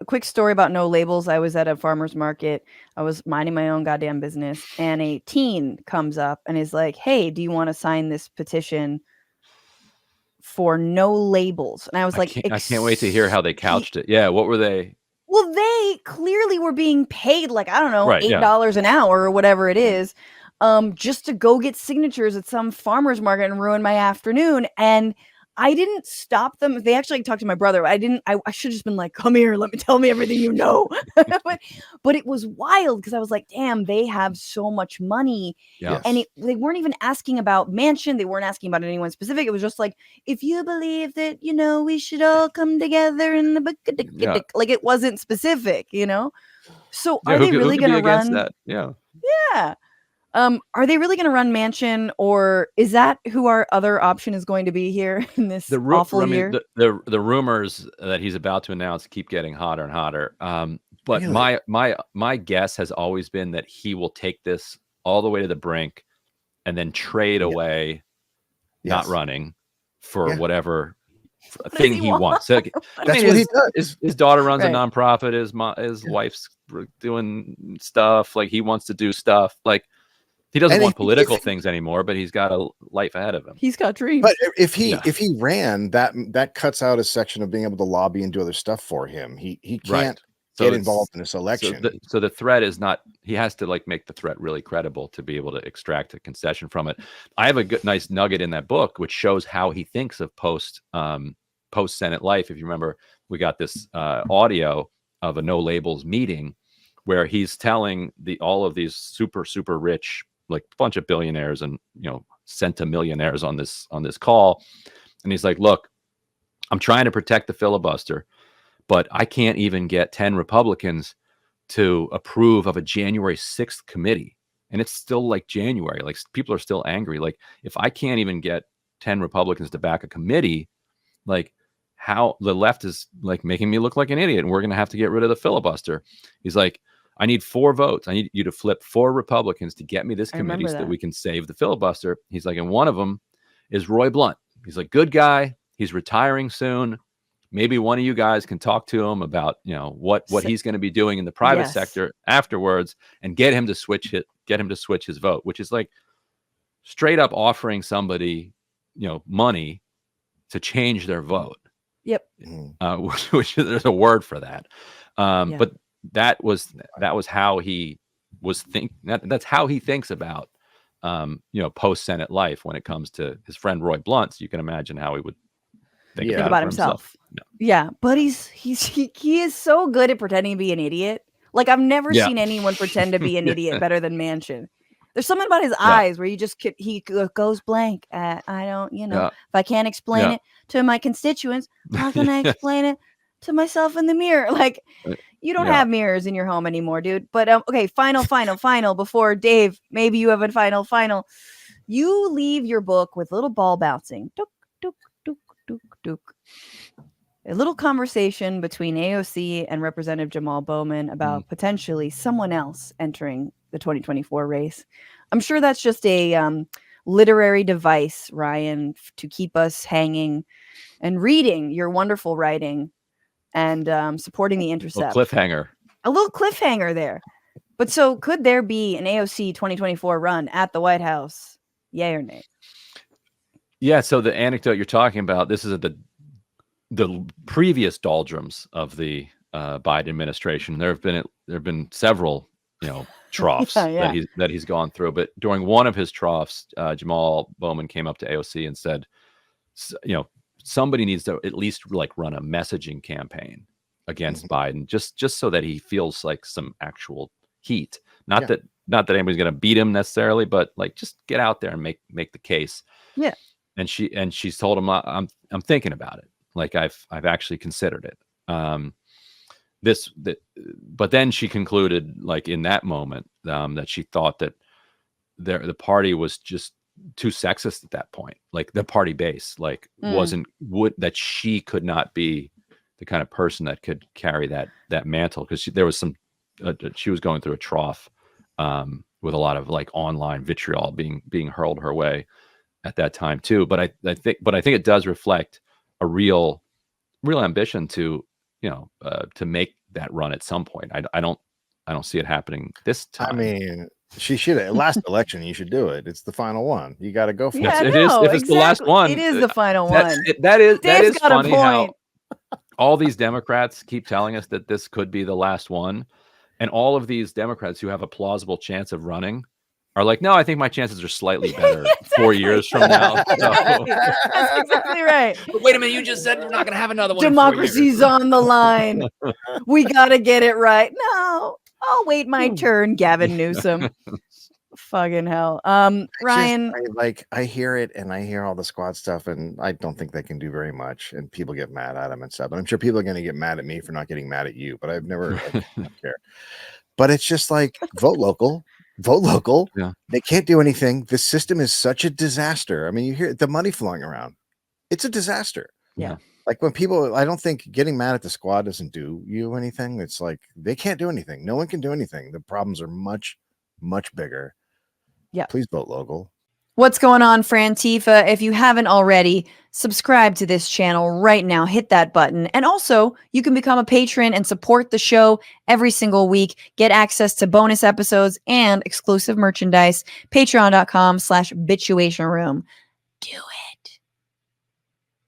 a quick story about no labels. I was at a farmer's market. I was minding my own goddamn business, and a teen comes up and is like, "Hey, do you want to sign this petition for no labels?" And I was like, I can't wait to hear how they couched it. Yeah, what were they? Well, they clearly were being paid like, I don't know, Right, yeah. $8 an hour or whatever it is, just to go get signatures at some farmer's market and ruin my afternoon. And I didn't stop them. They actually talked to my brother. I should have just been like, come here, tell me everything you know. but it was wild because I was like, damn, they have so much money. Yeah. And they weren't even asking about Manchin. They weren't asking about anyone specific. It was just like, if you believe that, we should all come together in the book. Yeah. Like it wasn't specific, So Yeah, are they really going to run that? Yeah. Yeah. Are they really going to run Manchin, or is that who our other option is going to be here in this awful year? The rumors that he's about to announce keep getting hotter and hotter. But really? my guess has always been that he will take this all the way to the brink and then trade away not running for whatever thing he wants. So, That's what he does. His daughter runs a nonprofit. His wife's doing stuff. Like, he wants to do stuff. Like, he doesn't want political things anymore, but he's got a life ahead of him. He's got dreams. But if he ran, that cuts out a section of being able to lobby and do other stuff for him. He can't get involved in this election. So the threat is not. He has to make the threat really credible to be able to extract a concession from it. I have a nice nugget in that book which shows how he thinks of post Senate life. If you remember, we got this audio of a no labels meeting where he's telling all of these super rich, like a bunch of billionaires and centimillionaires on this call, and he's like, look, I'm trying to protect the filibuster, but I can't even get 10 Republicans to approve of a January 6th committee, and it's still like January. Like, people are still angry. Like, if I can't even get 10 Republicans to back a committee, like, how the left is like making me look like an idiot, and we're going to have to get rid of the filibuster. He's like, I need 4 votes. I need you to flip 4 Republicans to get me this committee so that we can save the filibuster. He's like, and one of them is Roy Blunt. He's like, good guy. He's retiring soon. Maybe one of you guys can talk to him about, what he's going to be doing in the private sector afterwards, and get him to switch his vote, which is like straight up offering somebody, money to change their vote. Yep. Which there's a word for that. But that was how he was that's how he thinks about post Senate life when it comes to his friend Roy Blunt. So you can imagine how he would think about himself. Yeah, but he is so good at pretending to be an idiot. Like, I've never seen anyone pretend to be an idiot better than Manchin. There's something about his eyes where he goes blank. I don't, if I can't explain it to my constituents, how can I explain it to myself in the mirror? Like, you don't have mirrors in your home anymore, dude. But okay, final before Dave, maybe you have a final. You leave your book with a little ball bouncing. Duk, duk, duk, duk, duk. A little conversation between AOC and Representative Jamal Bowman about potentially someone else entering the 2024 race. I'm sure that's just a literary device, Ryan, to keep us hanging and reading your wonderful writing and supporting the Intercept. A little cliffhanger there. But so could there be an AOC 2024 run at the White House? Yay or nay? Yeah. So the anecdote you're talking about, this is at the previous doldrums of the Biden administration. There have been several, troughs that he's gone through. But during one of his troughs, Jamal Bowman came up to AOC and said, somebody needs to at least run a messaging campaign against Biden, just so that he feels like some actual heat. Not that anybody's going to beat him necessarily, but just get out there and make the case. Yeah. And she's told him, I'm thinking about it. Like, I've actually considered it. But then she concluded, in that moment, that she thought that the party was just too sexist at that point. Like, the party base, that she could not be the kind of person that could carry that mantle, because there was she was going through a trough with a lot of online vitriol being hurled her way at that time too. But I think it does reflect a real ambition to make that run at some point. I don't see it happening this time. I mean, she should have. Last election, you should do it. It's the final one. You got to go for Yeah, it. It is. If it's the last one, it is the final one. That is Dave's got funny a how point. all these Democrats keep telling us that this could be the last one, and all of these Democrats who have a plausible chance of running are like, no, I think my chances are slightly better 4 years from now. So. That's exactly right. But wait a minute, you just said we're not going to have another one. Democracy's on the line. We got to get it right. No, I'll wait my turn, Gavin Newsom. Fucking hell. Ryan. I hear it and I hear all the squad stuff, and I don't think they can do very much, and people get mad at them and stuff. And I'm sure people are going to get mad at me for not getting mad at you, but I've never I don't care. But it's just like, vote local. Vote local. Yeah. They can't do anything. The system is such a disaster. I mean, you hear the money flowing around. It's a disaster. Yeah. Like when people, I don't think getting mad at the squad doesn't do you anything. It's like they can't do anything. No one can do anything. The problems are much, much bigger. Yeah. Please vote local. What's going on, Frantifa? If you haven't already, subscribe to this channel right now. Hit that button. And also, you can become a patron and support the show every single week. Get access to bonus episodes and exclusive merchandise. Patreon.com/Bitchuation Room. Do it.